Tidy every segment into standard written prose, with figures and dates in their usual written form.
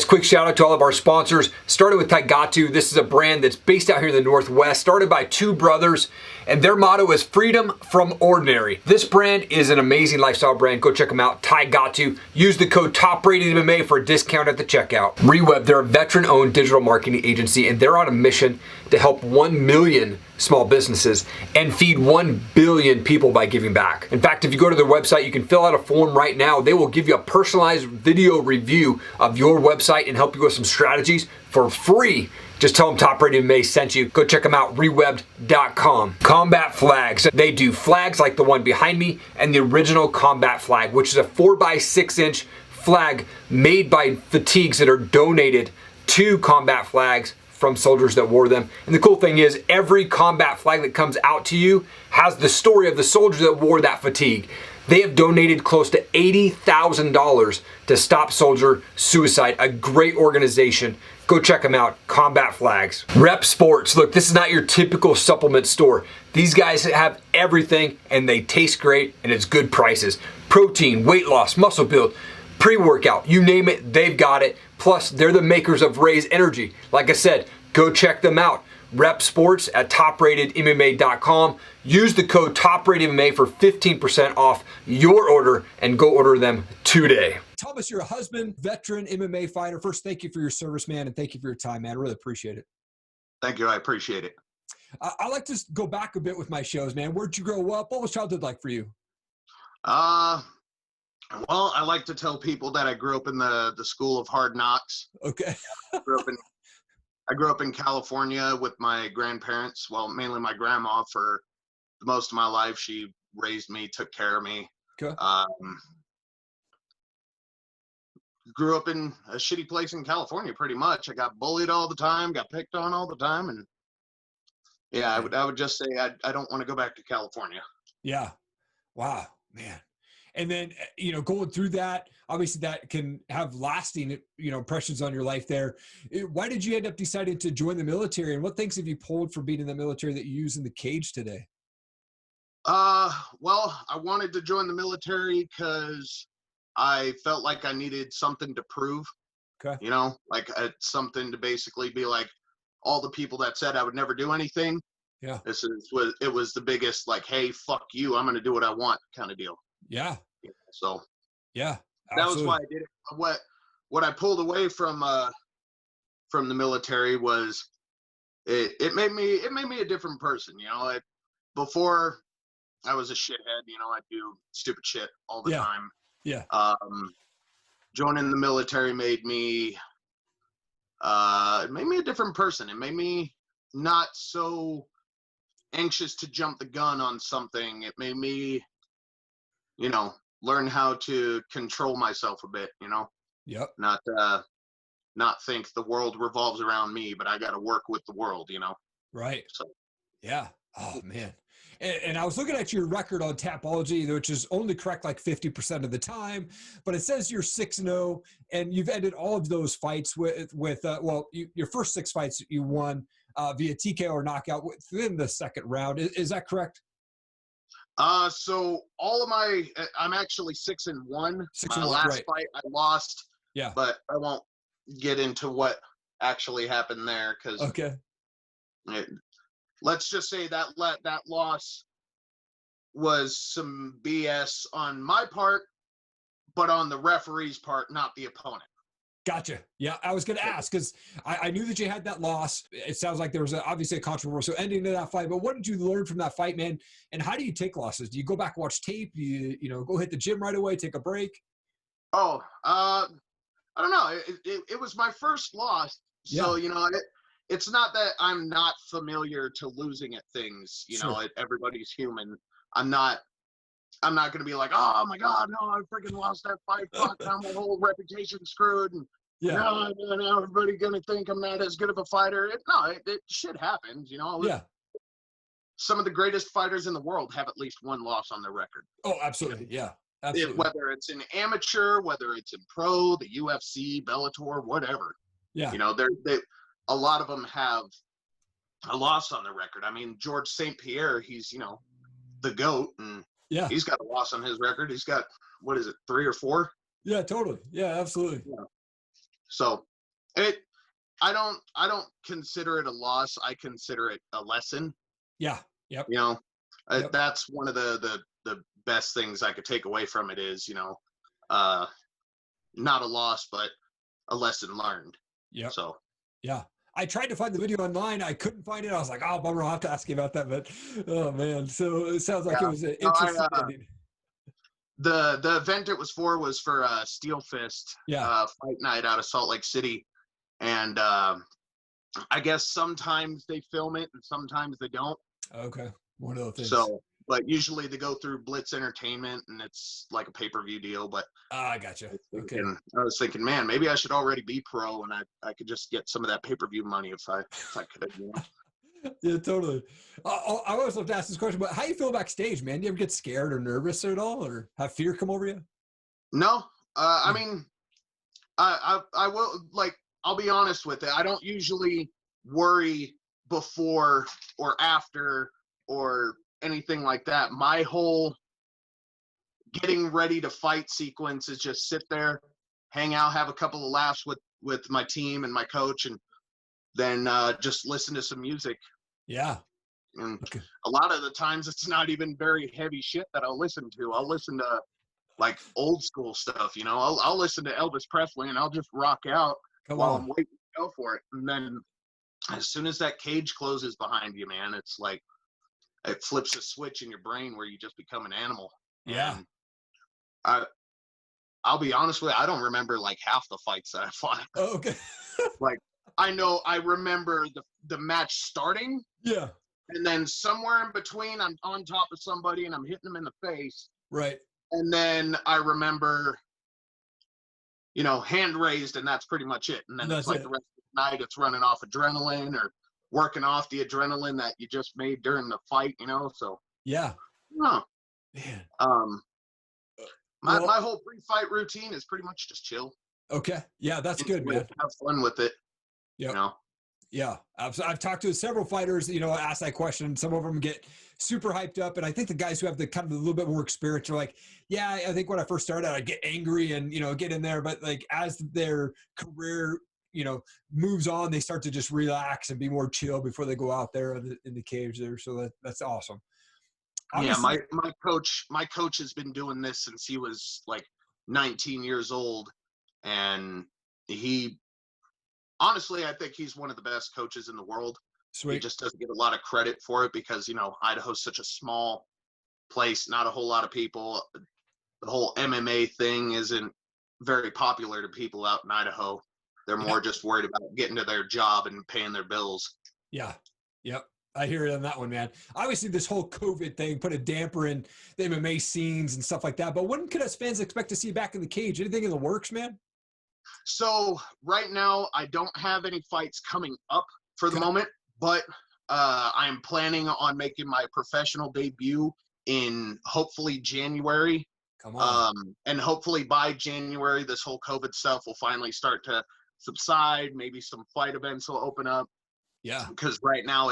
quick shout out to all of our sponsors. Started with Taigatu. This is a brand that's based out here in the Northwest, started by two brothers, and their motto is freedom from ordinary. This brand is an amazing lifestyle brand. Go check them out, Taigatu. Use the code TOPRATEDMMA for a discount at the checkout. Reweb, they're a veteran-owned digital marketing agency, and they're on a mission to help 1 million small businesses and feed 1 billion people by giving back. In fact, if you go to their website, you can fill out a form right now. They will give you a personalized video review of your website and help you with some strategies for free. Just tell them Top Rated MMA sent you. Go check them out, rewebbed.com. Combat flags. They do flags like the one behind me and the original combat flag, which is a 4x6-inch flag made by fatigues that are donated to combat flags from soldiers that wore them. And the cool thing is, every combat flag that comes out to you has the story of the soldier that wore that fatigue. They have donated close to $80,000 to Stop Soldier Suicide, a great organization. Go check them out, Combat Flags. Rep Sports. Look, this is not your typical supplement store. These guys have everything and they taste great and it's good prices. Protein, weight loss, muscle build, pre-workout, you name it, they've got it. Plus, they're the makers of Raise Energy. Like I said, go check them out. Rep Sports at topratedmma.com. Use the code TOPRATEDMMA for 15% off your order and go order them today. Thomas, you're a husband, veteran MMA fighter. First, thank you for your service, man, and thank you for your time, man. I really appreciate it. Thank you. I appreciate it. I like to go back a bit with my shows, man. Where'd you grow up? What was childhood like for you? Well, I like to tell people that I grew up in the school of hard knocks. Okay. I grew up in California with my grandparents. Well, mainly my grandma for most of my life. She raised me, took care of me. Okay. Grew up in a shitty place in California, pretty much. I got bullied all the time, got picked on all the time, and yeah, I would just say I don't want to go back to California. Yeah. Wow, man. And then, going through that, obviously that can have lasting, impressions on your life there. Why did you end up deciding to join the military, and what things have you pulled from being in the military that you use in the cage today? Well, I wanted to join the military because I felt like I needed something to prove. Okay. Like something to basically be like all the people that said I would never do anything. Yeah. It was the biggest, like, hey, fuck you, I'm going to do what I want kind of deal. Yeah. So yeah, that was why I did it. What I pulled away from the military was it made me a different person. Before I was a shithead. I do stupid shit all the time. Yeah. Joining the military made me a different person. It made me not so anxious to jump the gun on something. It made me learn how to control myself a bit, Yep. Not think the world revolves around me, but I got to work with the world, Right. So, yeah. Oh, man. And I was looking at your record on Tapology, which is only correct like 50% of the time, but it says you're 6-0 and you've ended all of those fights with your first 6 fights you won via TKO or knockout within the second round. Is that correct? So I'm actually 6-1. My last fight I lost. Yeah. But I won't get into what actually happened there because okay. Let's just say that loss was some BS on my part, but on the referee's part, not the opponent. Gotcha. Yeah, I was going to ask because I knew that you had that loss. It sounds like there was obviously a controversial ending to that fight, but what did you learn from that fight, man? And how do you take losses? Do you go back, watch tape? Do you go hit the gym right away, take a break? Oh, I don't know. It was my first loss. So, it's not that I'm not familiar to losing at things. Sure. Everybody's human. I'm not going to be like, oh my God, no, I freaking lost that fight. Fuck, now my whole reputation screwed. And now everybody's going to think I'm not as good of a fighter. Shit happens, Yeah. Some of the greatest fighters in the world have at least one loss on their record. Oh, absolutely. Yeah. Absolutely. Whether it's an amateur, whether it's in pro, the UFC, Bellator, whatever. Yeah. A lot of them have a loss on their record. I mean, George St. Pierre, he's, the GOAT, and he's got a loss on his record. He's got, 3 or 4? Yeah, totally. Yeah, absolutely. Yeah. So I don't consider it a loss. I consider it a lesson. Yeah. Yep. You know, Yep. that's one of the best things I could take away from it is, not a loss, but a lesson learned. Yep. So, yeah. I tried to find the video online. I couldn't find it. I was like, oh, bummer. I'll have to ask you about that. But, oh, man. So it sounds like it was an interesting ending. The event it was for Steel Fist fight night out of Salt Lake City. And I guess sometimes they film it and sometimes they don't. Okay. One of those things. So, but usually they go through Blitz Entertainment and it's like a pay-per-view deal. But I gotcha. Okay. I was thinking, man, maybe I should already be pro and I could just get some of that pay-per-view money if I could. Yeah, totally. I always love to ask this question, but how you feel backstage, man? Do you ever get scared or nervous at all, or have fear come over you? No. I mean, I will, like, I'll be honest with it. I don't usually worry before or after or anything like that. My whole getting ready to fight sequence is just sit there, hang out, have a couple of laughs with my team and my coach, and then just listen to some music. Yeah. And a lot of the times it's not even very heavy shit that I'll listen to. I'll listen to like old school stuff, I'll listen to Elvis Presley and I'll just rock out while I'm waiting to go for it. And then as soon as that cage closes behind you, man, it's like it flips a switch in your brain where you just become an animal. Yeah. And I'll be honest with you, I don't remember like half the fights that I fought. Oh, okay. Like I remember the match starting. Yeah. And then somewhere in between, I'm on top of somebody and I'm hitting them in the face. Right. And then I remember, hand raised, and that's pretty much it. And then it's like the rest of the night, it's running off adrenaline or working off the adrenaline that you just made during the fight, So yeah. No. Man. My whole pre-fight routine is pretty much just chill. Okay. Yeah, that's good, man. Have fun with it. Yeah. Yeah. I've talked to several fighters, ask that question. Some of them get super hyped up. And I think the guys who have the kind of a little bit more experience are like, yeah, I think when I first started, I'd get angry and, get in there. But like as their career, moves on, they start to just relax and be more chill before they go out there in the cage there. So that's awesome. Obviously, my coach has been doing this since he was like 19 years old. And honestly, I think he's one of the best coaches in the world. Sweet. He just doesn't get a lot of credit for it because, Idaho's such a small place, not a whole lot of people. The whole MMA thing isn't very popular to people out in Idaho. They're more just worried about getting to their job and paying their bills. Yeah. Yep. I hear it on that one, man. Obviously, this whole COVID thing put a damper in the MMA scenes and stuff like that. But when could us fans expect to see you back in the cage? Anything in the works, man? So right now, I don't have any fights coming up for the moment, but I'm planning on making my professional debut in hopefully January. Come on. And hopefully by January, this whole COVID stuff will finally start to subside. Maybe some fight events will open up. Yeah. Because right now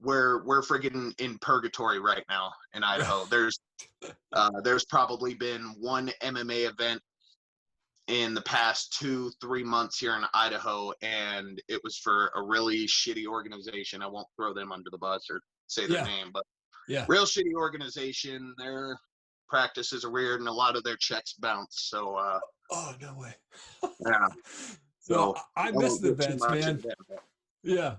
we're friggin' in purgatory right now in Idaho. There's probably been one MMA event in the past 2-3 months here in Idaho, and it was for a really shitty organization. I won't throw them under the bus or say their name, but real shitty organization. Their practices are weird, and a lot of their checks bounce. So, oh no way. Yeah. So I miss the events, man. Yeah.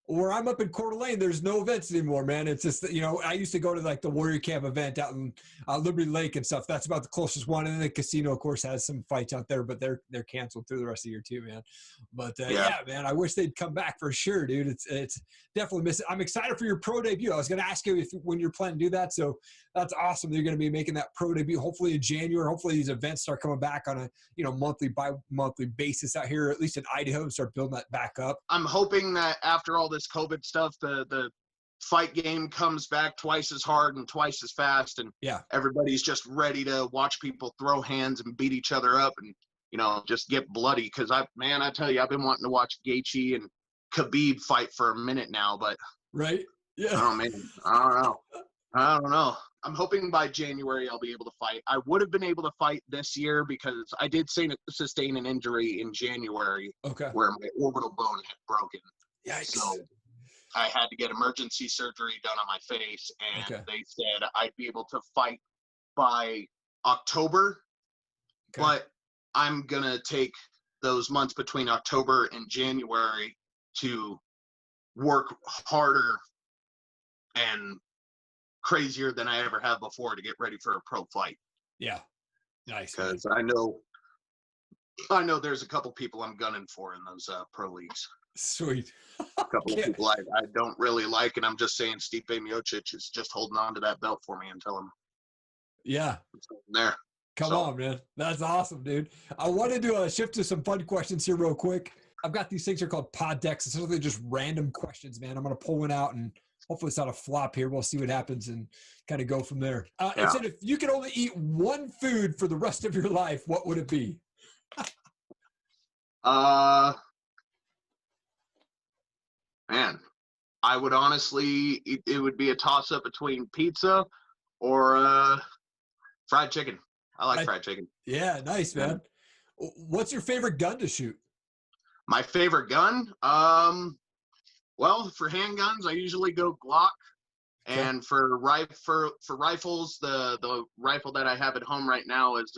Where I'm up in Coeur d'Alene, there's no events anymore, man. It's just, I used to go to like the Warrior Camp event out in Liberty Lake and stuff. That's about the closest one. And then the casino, of course, has some fights out there, but they're canceled through the rest of the year too, man. But yeah, man, I wish they'd come back for sure, dude. It's definitely missing. I'm excited for your pro debut. I was going to ask you when you're planning to do that. So that's awesome. You're going to be making that pro debut hopefully in January. Hopefully these events start coming back on a monthly, bi-monthly basis out here, at least in Idaho, and start building that back up. I'm hoping that after all this COVID stuff, the fight game comes back twice as hard and twice as fast, and everybody's just ready to watch people throw hands and beat each other up and just get bloody. Because I tell you, I've been wanting to watch Gaethje and Khabib fight for a minute now, but right, yeah. Oh man, I don't know. hoping by January I'll be able to fight. I would have been able to fight this year because I did sustain an injury in January where my orbital bone had broken. Yikes. So I had to get emergency surgery done on my face, and they said I'd be able to fight by October, but I'm going to take those months between October and January to work harder and crazier than I ever have before to get ready for a pro fight. Yeah. Nice. Because I know there's a couple people I'm gunning for in those pro leagues. Sweet. A couple of people I don't really like, and I'm just saying Stipe Miocic is just holding on to that belt for me until I'm there. Come on, man. That's awesome, dude. I wanted to shift to some fun questions here real quick. I've got these things are called pod decks. Essentially just random questions, man. I'm going to pull one out, and hopefully it's not a flop here. We'll see what happens and kind of go from there. It said if you could only eat one food for the rest of your life, what would it be? Man, I would honestly, it would be a toss-up between pizza or fried chicken. I like fried chicken. Yeah, nice, man. What's your favorite gun to shoot? My favorite gun? Well, for handguns, I usually go Glock. And for rifles, the rifle that I have at home right now is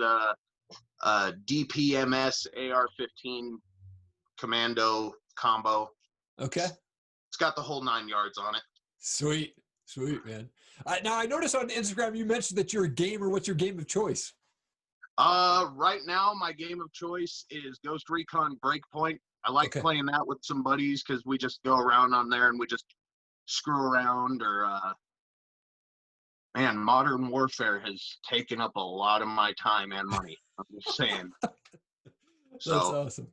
a DPMS AR-15 Commando combo. Okay. It's got the whole 9 yards on it. Sweet, man. Now, I noticed on Instagram you mentioned that you're a gamer. What's your game of choice? Right now, my game of choice is Ghost Recon Breakpoint. I like playing that with some buddies because we just go around on there and we just screw around. Or, man, Modern Warfare has taken up a lot of my time and money. I'm just saying. That's awesome.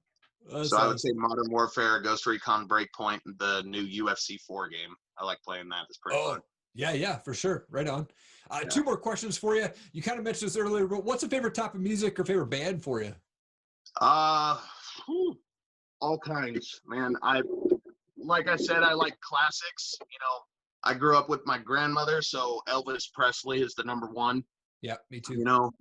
I would say Modern Warfare, Ghost Recon Breakpoint, and the new UFC 4 game. I like playing that. It's pretty fun. Yeah, for sure. Right on. 2 more questions for you. You kind of mentioned this earlier, but what's a favorite type of music or favorite band for you? All kinds, man. Like I said, I like classics. You know, I grew up with my grandmother, so Elvis Presley is the number one. Yeah, me too. You know,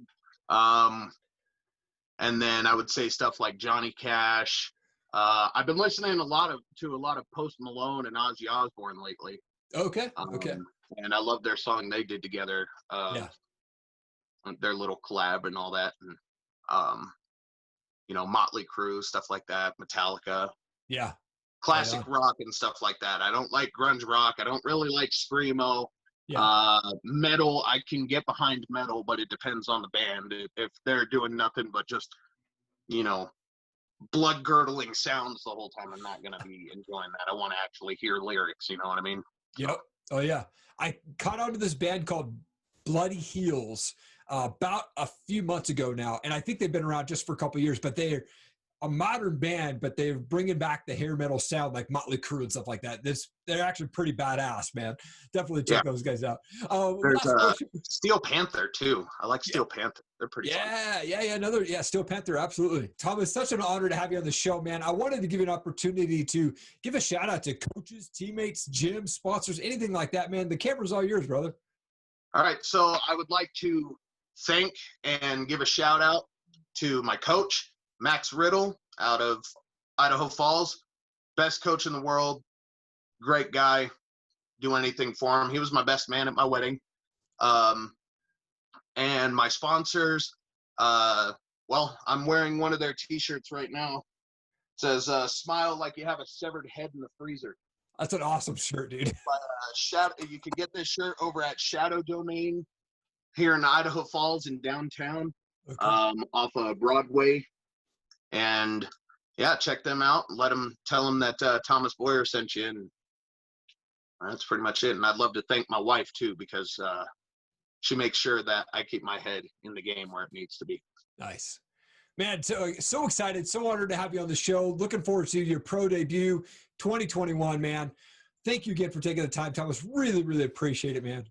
and then I would say stuff like Johnny Cash. I've been listening to a lot of Post Malone and Ozzy Osbourne lately. Okay. And I love their song they did together. Their little collab and all that, and you know, Motley Crue, stuff like that, Metallica. Yeah. Classic rock and stuff like that. I don't like grunge rock. I don't really like screamo. Yeah. Metal, I can get behind metal, but it depends on the band. If they're doing nothing but just, you know, blood-girdling sounds the whole time, I'm not going to be enjoying that. I want to actually hear lyrics, you know what I mean? Yep. Oh, yeah. I caught on to this band called Bloody Heels about a few months ago now, and I think they've been around just for a couple of years, but they're a modern band, but they're bringing back the hair metal sound like Motley Crue and stuff like that. They're actually pretty badass, man. Definitely check those guys out. There's Steel Panther too. I like Steel Panther. They're pretty fun. Steel Panther, absolutely. Tom, it's such an honor to have you on the show, man. I wanted to give you an opportunity to give a shout out to coaches, teammates, gyms, sponsors, anything like that, man. The camera's all yours, brother. All right, so I would like to thank and give a shout out to my coach, Max Riddle, out of Idaho Falls. Best coach in the world. Great guy. Do anything for him. He was my best man at my wedding. And my sponsors, well, I'm wearing one of their T-shirts right now. It says, smile like you have a severed head in the freezer. That's an awesome shirt, dude. You can get this shirt over at Shadow Domain here in Idaho Falls in downtown, off of Broadway. And yeah, check them out. Tell them that Thomas Boyer sent you, and that's pretty much it. And I'd love to thank my wife too, because she makes sure that I keep my head in the game where it needs to be. Nice, man. So excited, so honored to have you on the show. Looking forward to your pro debut, 2021, man. Thank you again for taking the time, Thomas. Really, really appreciate it, man.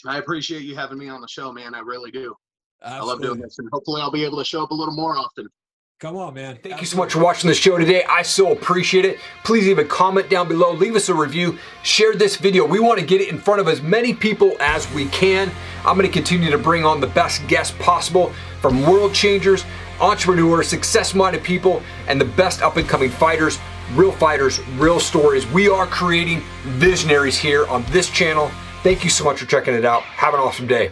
I appreciate you having me on the show, man. I really do. Absolutely. I love doing this, and hopefully I'll be able to show up a little more often. Come on, man. Thank you so much for watching the show today. I so appreciate it. Please leave a comment down below. Leave us a review. Share this video. We want to get it in front of as many people as we can. I'm going to continue to bring on the best guests possible, from world changers, entrepreneurs, success-minded people, and the best up-and-coming fighters, real stories. We are creating visionaries here on this channel. Thank you so much for checking it out. Have an awesome day.